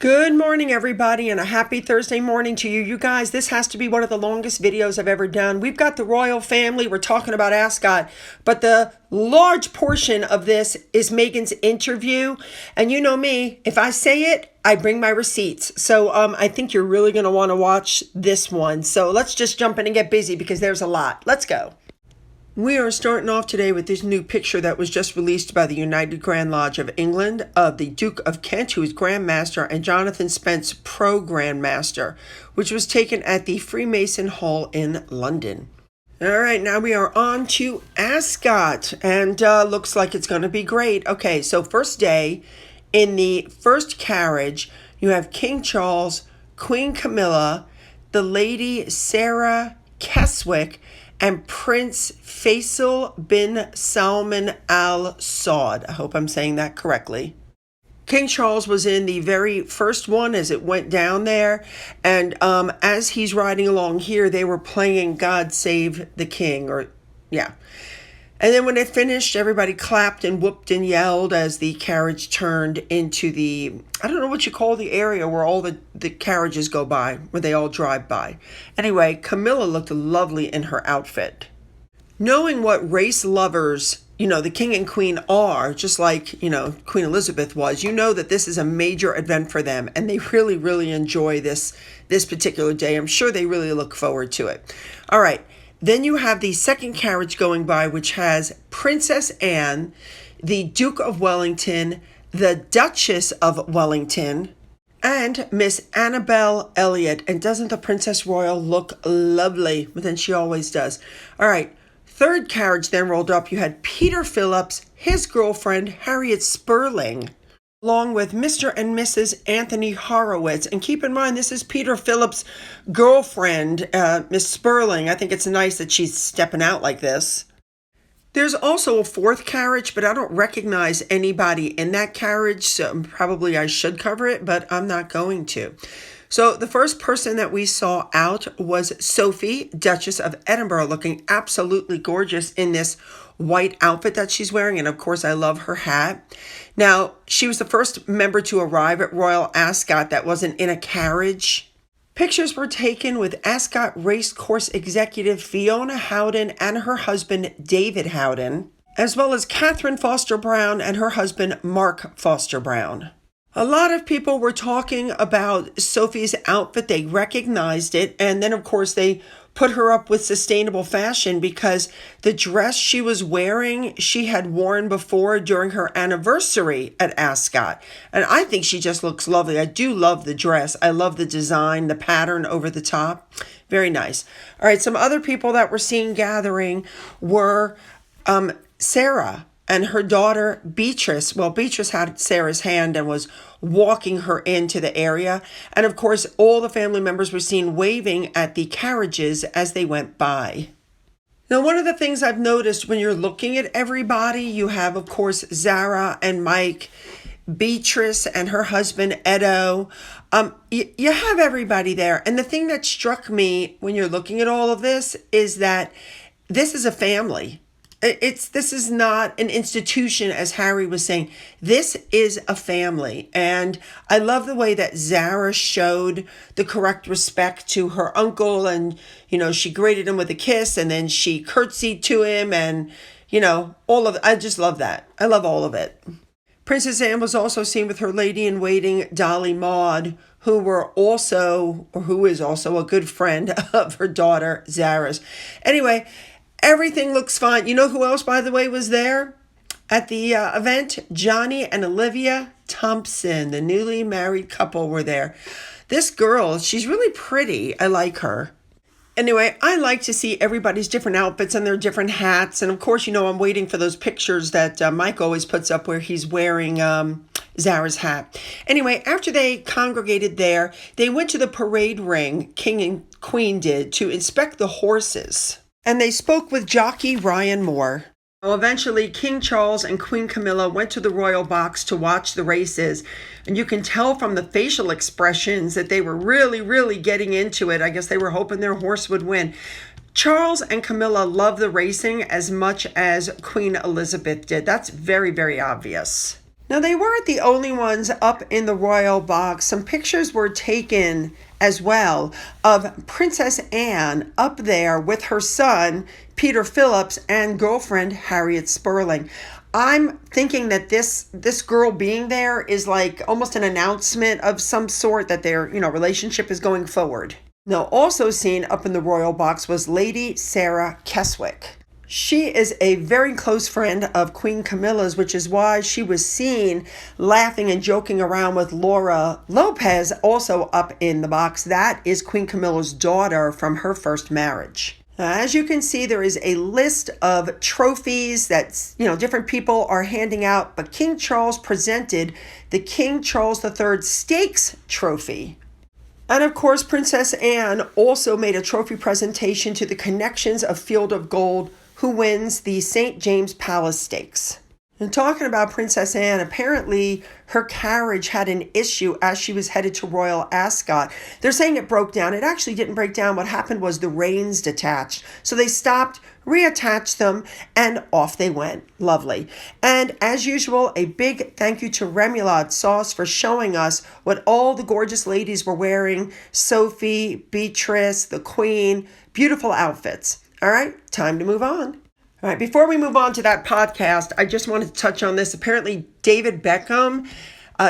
Good morning, everybody, and a happy Thursday morning to you. You guys, this has to be one of the longest videos I've ever done. We've got the royal family. We're talking about Ascot, but the large portion of this is Meghan's interview. And you know me, if I say it, I bring my receipts. So I think you're really going to want to watch this one. So let's just jump in and get busy because there's a lot. Let's go. We are starting off today with this new picture that was just released by the United Grand Lodge of England of the Duke of Kent, who is Grand Master, and Jonathan Spence, Pro Grand Master, which was taken at the Freemason Hall in London. All right, now we are on to Ascot, and looks like it's going to be great. Okay, so first day, in the first carriage, you have King Charles, Queen Camilla, the Lady Sarah Keswick, and Prince Faisal bin Salman Al Saud. I hope I'm saying that correctly. King Charles was in the very first one as it went down there. And as he's riding along here, they were playing God Save the King, And then when it finished, everybody clapped and whooped and yelled as the carriage turned into the, I don't know what you call the area where all the carriages go by, where they all drive by. Anyway, Camilla looked lovely in her outfit. Knowing what race lovers, the king and queen are, just like, Queen Elizabeth was, you know that this is a major event for them. And they really, really enjoy this particular day. I'm sure they really look forward to it. All right. Then you have the second carriage going by, which has Princess Anne, the Duke of Wellington, the Duchess of Wellington, and Miss Annabelle Elliot. And doesn't the Princess Royal look lovely? But then she always does. All right. Third carriage then rolled up. You had Peter Phillips, his girlfriend, Harriet Spurling, along with Mr. and Mrs. Anthony Horowitz. And keep in mind, this is Peter Phillips' girlfriend, Miss Spurling. I think it's nice that she's stepping out like this. There's also a fourth carriage, but I don't recognize anybody in that carriage, so probably I should cover it, but I'm not going to. So the first person that we saw out was Sophie, Duchess of Edinburgh, looking absolutely gorgeous in this white outfit that she's wearing. And of course, I love her hat. Now, she was the first member to arrive at Royal Ascot that wasn't in a carriage. Pictures were taken with Ascot Racecourse executive Fiona Howden and her husband, David Howden, as well as Catherine Foster Brown and her husband, Mark Foster Brown. A lot of people were talking about Sophie's outfit. They recognized it. And then, of course, they put her up with sustainable fashion because the dress she was wearing, she had worn before during her anniversary at Ascot. And I think she just looks lovely. I do love the dress. I love the design, the pattern over the top. Very nice. All right, some other people that were seen gathering were Sarah and her daughter, Beatrice. Well, Beatrice had Sarah's hand and was walking her into the area. And of course, all the family members were seen waving at the carriages as they went by. Now, one of the things I've noticed when you're looking at everybody, you have, of course, Zara and Mike, Beatrice and her husband, Edo. You have everybody there. And the thing that struck me when you're looking at all of this is that this is a family. This is not an institution, as Harry was saying. This is a family. And I love the way that Zara showed the correct respect to her uncle. And, she greeted him with a kiss and then she curtsied to him. And, all of it. I just love that. I love all of it. Princess Anne was also seen with her lady-in-waiting, Dolly Maud, who is also a good friend of her daughter, Zara's. Anyway, everything looks fine. You know who else, by the way, was there at the event? Johnny and Olivia Thompson, the newly married couple, were there. This girl, she's really pretty. I like her. Anyway, I like to see everybody's different outfits and their different hats. And of course, I'm waiting for those pictures that Mike always puts up where he's wearing Zara's hat. Anyway, after they congregated there, they went to the parade ring, King and Queen did, to inspect the horses. And they spoke with jockey Ryan Moore. Well, eventually, King Charles and Queen Camilla went to the royal box to watch the races. And you can tell from the facial expressions that they were really, really getting into it. I guess they were hoping their horse would win. Charles and Camilla love the racing as much as Queen Elizabeth did. That's very, very obvious. Now, they weren't the only ones up in the royal box. Some pictures were taken as well of Princess Anne up there with her son, Peter Phillips, and girlfriend, Harriet Sperling. I'm thinking that this girl being there is like almost an announcement of some sort that their, relationship is going forward. Now, also seen up in the royal box was Lady Sarah Keswick. She is a very close friend of Queen Camilla's, which is why she was seen laughing and joking around with Laura Lopez, also up in the box. That is Queen Camilla's daughter from her first marriage. As you can see, there is a list of trophies that, different people are handing out, but King Charles presented the King Charles III Stakes Trophy. And of course, Princess Anne also made a trophy presentation to the Connections of Field of Gold, who wins the St. James Palace Stakes. And talking about Princess Anne, apparently her carriage had an issue as she was headed to Royal Ascot. They're saying it broke down. It actually didn't break down. What happened was the reins detached. So they stopped, reattached them, and off they went. Lovely. And as usual, a big thank you to Remoulade Sauce for showing us what all the gorgeous ladies were wearing. Sophie, Beatrice, the Queen, beautiful outfits. All right, time to move on. All right, before we move on to that podcast, I just wanted to touch on this. Apparently, David Beckham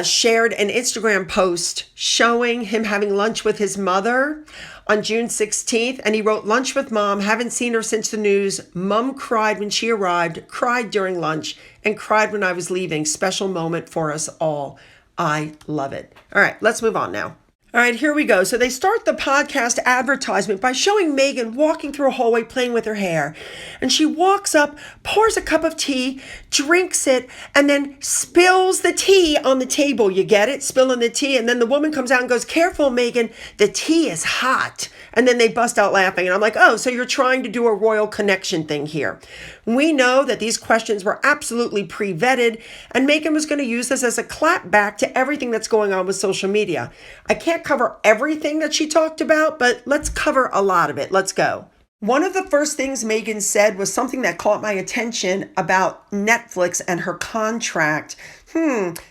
shared an Instagram post showing him having lunch with his mother on June 16th. And he wrote, "Lunch with mom. Haven't seen her since the news. Mom cried when she arrived, cried during lunch, and cried when I was leaving. Special moment for us all. I love it." All right, let's move on now. All right, here we go. So they start the podcast advertisement by showing Meghan walking through a hallway playing with her hair. And she walks up, pours a cup of tea, drinks it, and then spills the tea on the table. You get it? Spilling the tea. And then the woman comes out and goes, "Careful, Meghan, the tea is hot." And then they bust out laughing. And I'm like, oh, so you're trying to do a royal connection thing here. We know that these questions were absolutely pre-vetted, and Meghan was going to use this as a clap back to everything that's going on with social media. I can't cover everything that she talked about, but let's cover a lot of it. Let's go. One of the first things Meghan said was something that caught my attention about Netflix and her contract.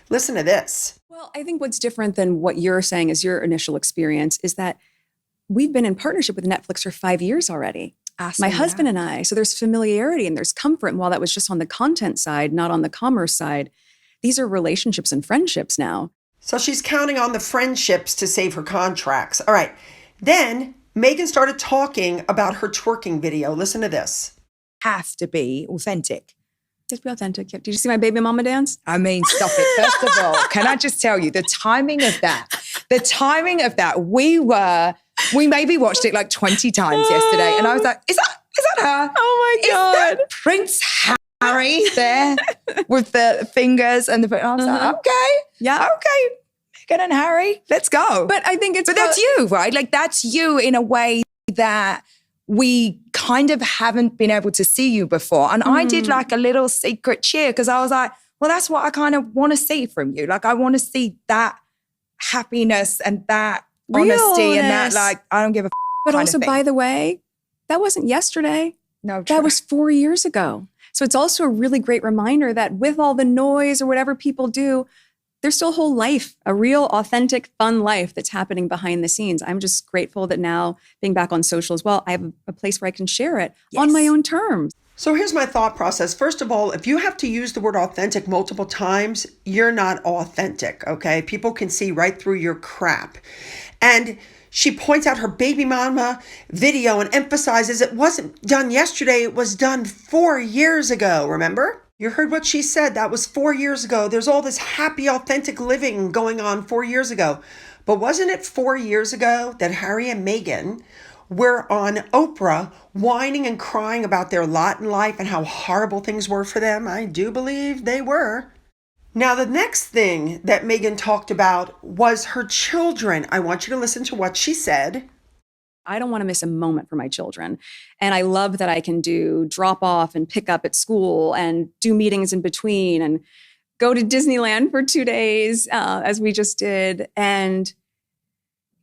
Listen to this. Well, I think what's different than what you're saying is your initial experience is that we've been in partnership with Netflix for 5 years already. My husband and I. So there's familiarity and there's comfort. And while that was just on the content side, not on the commerce side, these are relationships and friendships now. So she's counting on the friendships to save her contracts. All right. Then Meghan started talking about her twerking video. Listen to this. Have to be authentic. Just be authentic. Did you see my baby mama dance? I mean, stop it. First of all, can I just tell you the timing of that? We maybe watched it like 20 times yesterday. And I was like, is that her? Oh my God. Is that Prince Harry there with the fingers and the, I was like, okay. Yeah. Okay. Meghan and Harry, let's go. But I think that's you, right? Like that's you in a way that we kind of haven't been able to see you before. And I did like a little secret cheer because I was like, well, that's what I kind of want to see from you. Like I want to see that happiness and that honesty and that like, I don't give a f***. But also, by the way, that wasn't yesterday. No, that was 4 years ago. So it's also a really great reminder that with all the noise or whatever people do, there's still a whole life, a real, authentic, fun life that's happening behind the scenes. I'm just grateful that now, being back on social as well, I have a place where I can share it on my own terms. So here's my thought process. First of all, if you have to use the word authentic multiple times, you're not authentic, okay? People can see right through your crap. And she points out her baby mama video and emphasizes it wasn't done yesterday, it was done 4 years ago, remember? You heard what she said. That was 4 years ago. There's all this happy, authentic living going on 4 years ago. But wasn't it 4 years ago that Harry and Meghan were on Oprah whining and crying about their lot in life and how horrible things were for them? I do believe they were. Now, the next thing that Meghan talked about was her children. I want you to listen to what she said. I don't want to miss a moment for my children. And I love that I can do drop off and pick up at school and do meetings in between and go to Disneyland for 2 days, as we just did. And,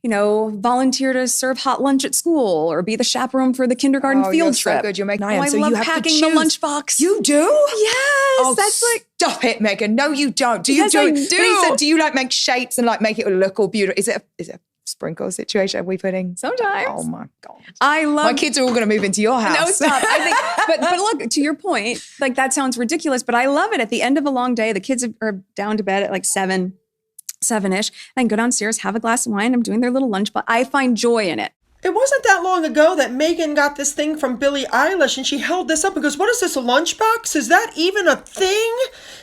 volunteer to serve hot lunch at school or be the chaperone for the kindergarten field trip. So good. You're making I love packing the lunchbox. You do? Yes. Oh, That's like, Stop it, Meghan. No, you don't. Do you Yes, do? I But do. he said, do you like make shapes and like make it look all beautiful? Is it a sprinkle situation? Are we putting? sometimes. Oh my God. I love My kids are all going to move into your house. No, stop. I think, but look, to your point, like that sounds ridiculous, but I love it. At the end of a long day, the kids are down to bed at like 7-ish. I can go downstairs, have a glass of wine. I'm doing their little lunch, but I find joy in it. It wasn't that long ago that Meghan got this thing from Billie Eilish and she held this up and goes, what is this, a lunchbox? Is that even a thing?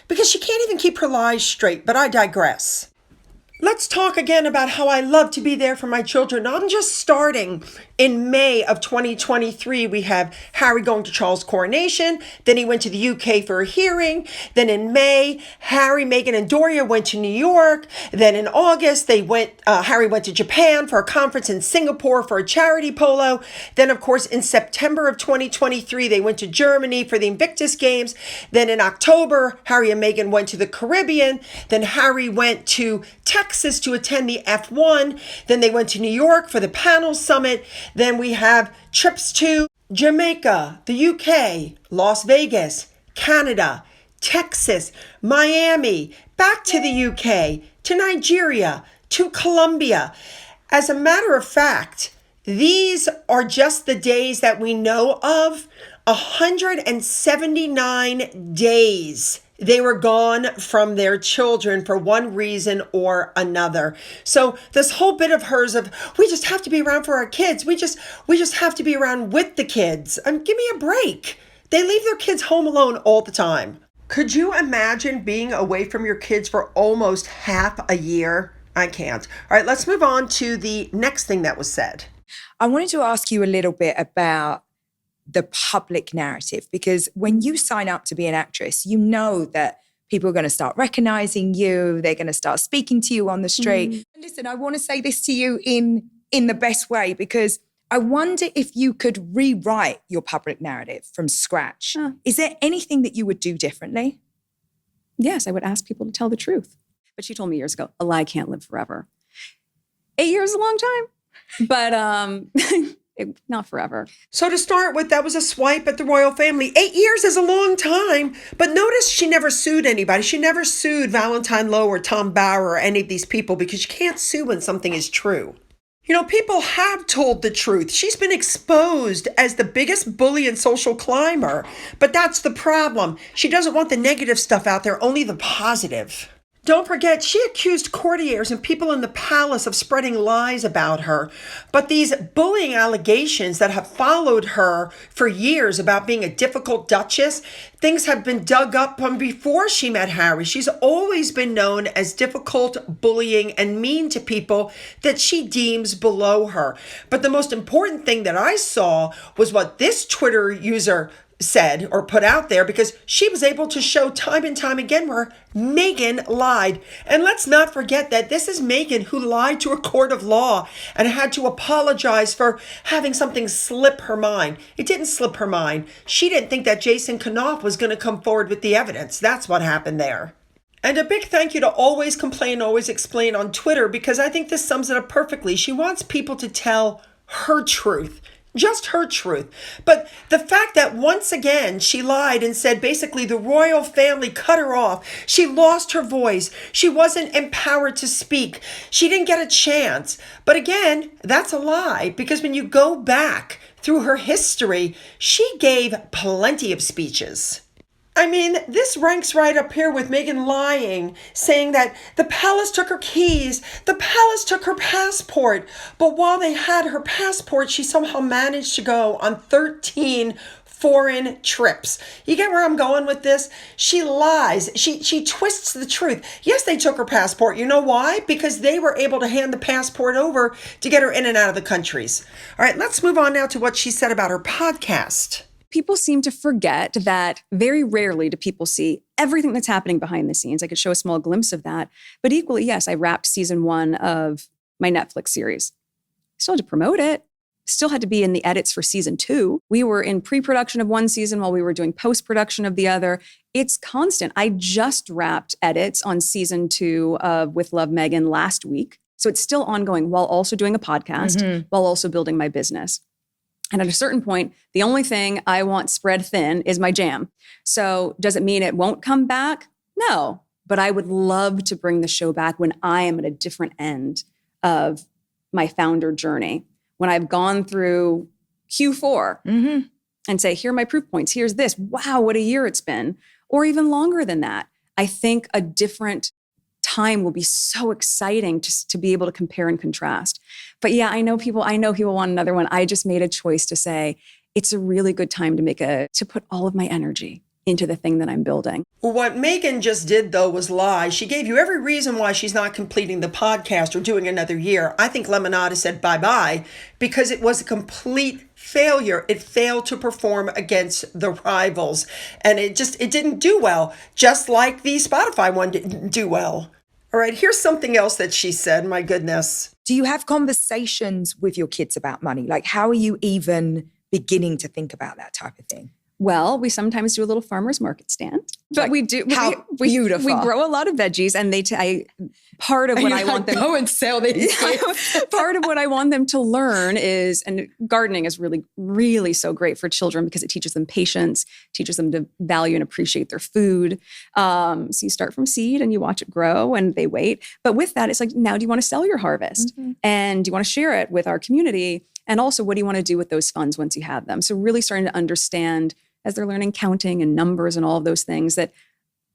Because she can't even keep her lies straight, but I digress. Let's talk again about how I love to be there for my children. I'm just starting in May of 2023. We have Harry going to Charles' coronation. Then he went to the UK for a hearing. Then in May, Harry, Meghan, and Doria went to New York. Then in August, Harry went to Japan for a conference in Singapore for a charity polo. Then, of course, in September of 2023, they went to Germany for the Invictus Games. Then in October, Harry and Meghan went to the Caribbean. Then Harry went to Texas to attend the F1. Then they went to New York for the panel summit. Then we have trips to Jamaica, the UK, Las Vegas, Canada, Texas, Miami, back to the UK, to Nigeria, to Colombia. As a matter of fact, these are just the days that we know of. 179 days they were gone from their children for one reason or another. So this whole bit of hers of, we just have to be around for our kids. We just have to be around with the kids. Give me a break. They leave their kids home alone all the time. Could you imagine being away from your kids for almost half a year? I can't. All right, let's move on to the next thing that was said. I wanted to ask you a little bit about the public narrative, because when you sign up to be an actress, you know that people are going to start recognizing you. They're going to start speaking to you on the street. And listen, I want to say this to you in the best way, because I wonder if you could rewrite your public narrative from scratch. Is there anything that you would do differently? Yes, I would ask people to tell the truth. But she told me years ago, a lie can't live forever. 8 years is a long time, but not forever. So to start with, that was a swipe at the royal family. 8 years is a long time, but notice she never sued anybody. She never sued Valentine Lowe or Tom Bauer or any of these people, because you can't sue when something is true. You know, people have told the truth. She's been exposed as the biggest bully and social climber, but that's the problem. She doesn't want the negative stuff out there, only the positive. Don't forget, she accused courtiers and people in the palace of spreading lies about her. But these bullying allegations that have followed her for years about being a difficult duchess, things have been dug up from before she met Harry. She's always been known as difficult, bullying, and mean to people that she deems below her. But the most important thing that I saw was what this Twitter user said or put out there, because she was able to show time and time again where Meghan lied. And let's not forget that this is Meghan who lied to a court of law and had to apologize for having something slip her mind. It didn't slip her mind. She didn't think that Jason Knopf was going to come forward with the evidence. That's what happened there. And a big thank you to Always Complain, Always Explain on Twitter, because I think this sums it up perfectly. She wants people to tell her truth. Just her truth. But the fact that once again she lied and said basically the royal family cut her off. She lost her voice. She wasn't empowered to speak. She didn't get a chance. But again, that's a lie, because when you go back through her history, she gave plenty of speeches. I mean, this ranks right up here with Meghan lying, saying that the palace took her keys, the palace took her passport. But while they had her passport, she somehow managed to go on 13 foreign trips. You get where I'm going with this? She lies. She twists the truth. Yes, they took her passport. You know why? Because they were able to hand the passport over to get her in and out of the countries. All right, let's move on now to what she said about her podcast. People seem to forget that very rarely do people see everything that's happening behind the scenes. I could show a small glimpse of that. But equally, yes, I wrapped season 1 of my Netflix series. Still had to promote it. Still had to be in the edits for season 2. We were in pre-production of one season while we were doing post-production of the other. It's constant. I just wrapped edits on season 2 of With Love, Meghan last week. So it's still ongoing while also doing a podcast, while also building my business. And at a certain point, the only thing I want spread thin is my jam. So does it mean it won't come back? No, but I would love to bring the show back when I am at a different end of my founder journey, when I've gone through Q4 and say, here are my proof points. Here's this. Wow, what a year it's been. Or even longer than that. I think a different time will be so exciting to be able to compare and contrast. But yeah, I know people want another one. I just made a choice to say, it's a really good time to put all of my energy into the thing that I'm building. What Meghan just did, though, was lie. She gave you every reason why she's not completing the podcast or doing another year. I think Lemonada said bye-bye because it was a complete failure. It failed to perform against the rivals. And it didn't do well, just like the Spotify one didn't do well. All right, here's something else that she said. My goodness. Do you have conversations with your kids about money? Like, how are you even beginning to think about that type of thing? Well, we sometimes do a little farmer's market stand, but Like, we do. how we beautiful. We grow a lot of veggies, and part of what I want them go and sell these. part of what I want them to learn is, and gardening is really, really so great for children because it teaches them patience, teaches them to value and appreciate their food. So you start from seed and you watch it grow and they wait. But with that, it's like, now do you want to sell your harvest? And do you want to share it with our community? And also, what do you want to do with those funds once you have them? So really starting to understand, as they're learning counting and numbers and all of those things, that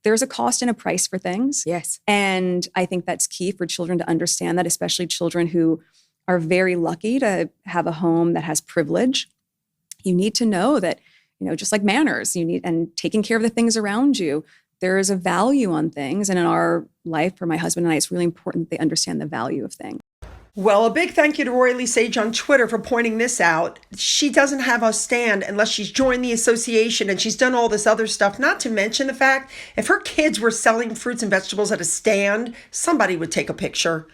there's a cost and a price for things. Yes. And I think that's key for children to understand that, especially children who are very lucky to have a home that has privilege. You need to know that, just like manners, and taking care of the things around you, there is a value on things. And in our life, for my husband and I, it's really important that they understand the value of things. Well, a big thank you to Royally Sage on Twitter for pointing this out. She doesn't have a stand unless she's joined the association and she's done all this other stuff, not to mention the fact if her kids were selling fruits and vegetables at a stand, somebody would take a picture.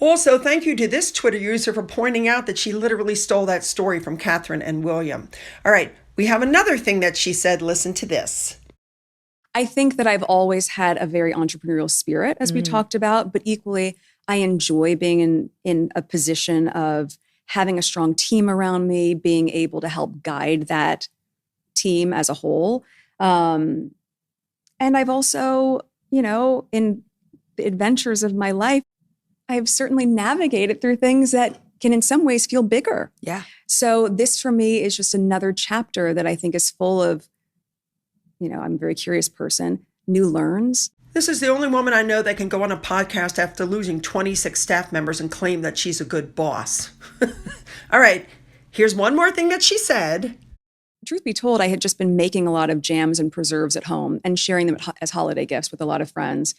Also, thank you to this Twitter user for pointing out that she literally stole that story from Catherine and William. All right, we have another thing that she said. Listen to this. I think that I've always had a very entrepreneurial spirit, as we talked about, but equally, I enjoy being in a position of having a strong team around me, being able to help guide that team as a whole. And I've also, in the adventures of my life, I've certainly navigated through things that can in some ways feel bigger. Yeah. So this for me is just another chapter that I think is full of, I'm a very curious person, new learns. This is the only woman I know that can go on a podcast after losing 26 staff members and claim that she's a good boss. All right, here's one more thing that she said. Truth be told, I had just been making a lot of jams and preserves at home and sharing them as holiday gifts with a lot of friends.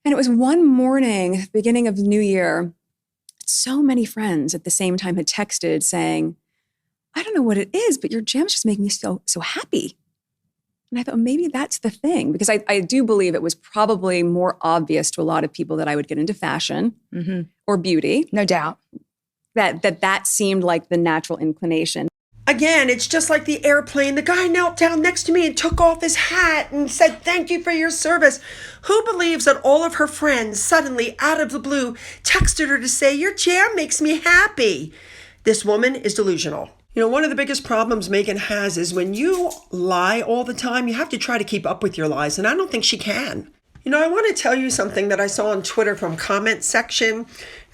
And it was one morning, beginning of the new year, so many friends at the same time had texted saying, I don't know what it is, but your jams just make me so happy. And I thought, maybe that's the thing, because I do believe it was probably more obvious to a lot of people that I would get into fashion or beauty. No doubt. That seemed like the natural inclination. Again, it's just like the airplane. The guy knelt down next to me and took off his hat and said, thank you for your service. Who believes that all of her friends suddenly, out of the blue, texted her to say, your jam makes me happy? This woman is delusional. One of the biggest problems Meghan has is when you lie all the time, you have to try to keep up with your lies, and I don't think she can. I want to tell you something that I saw on Twitter from comment section.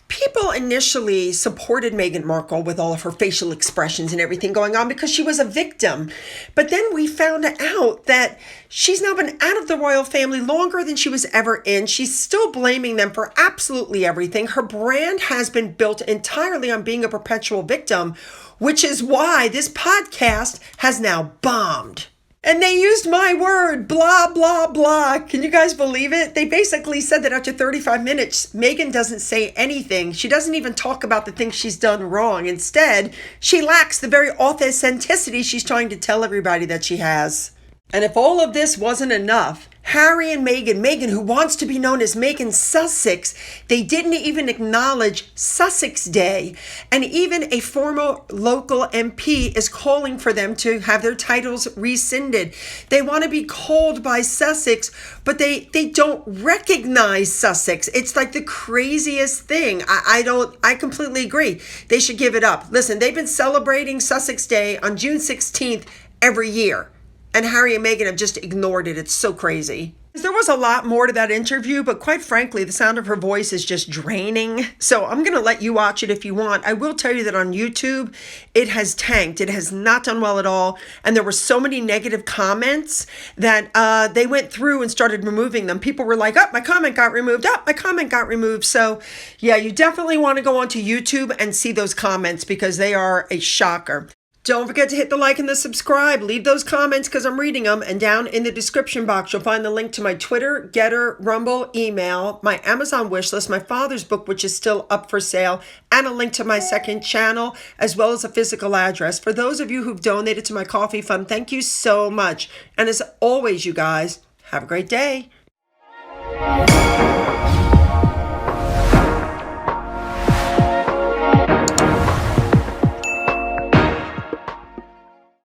People initially supported Meghan Markle with all of her facial expressions and everything going on because she was a victim. But then we found out that she's now been out of the royal family longer than she was ever in. She's still blaming them for absolutely everything. Her brand has been built entirely on being a perpetual victim, which is why this podcast has now bombed. And they used my word, blah, blah, blah. Can you guys believe it? They basically said that after 35 minutes, Meghan doesn't say anything. She doesn't even talk about the things she's done wrong. Instead, she lacks the very authenticity she's trying to tell everybody that she has. And if all of this wasn't enough, Harry and Meghan, who wants to be known as Meghan Sussex, they didn't even acknowledge Sussex Day. And even a former local MP is calling for them to have their titles rescinded. They want to be called by Sussex, but they don't recognize Sussex. It's like the craziest thing. I completely agree. They should give it up. Listen, they've been celebrating Sussex Day on June 16th every year. And Harry and Meghan have just ignored it. It's so crazy. There was a lot more to that interview, but quite frankly, the sound of her voice is just draining. So I'm going to let you watch it if you want. I will tell you that on YouTube, it has tanked. It has not done well at all. And there were so many negative comments that they went through and started removing them. People were like, oh, my comment got removed. Oh, my comment got removed. So yeah, you definitely want to go onto YouTube and see those comments because they are a shocker. Don't forget to hit the like and the subscribe. Leave those comments because I'm reading them. And down in the description box, you'll find the link to my Twitter, Gettr, Rumble, email, my Amazon wishlist, my father's book, which is still up for sale, and a link to my second channel, as well as a physical address. For those of you who've donated to my coffee fund, thank you so much. And as always, you guys, have a great day.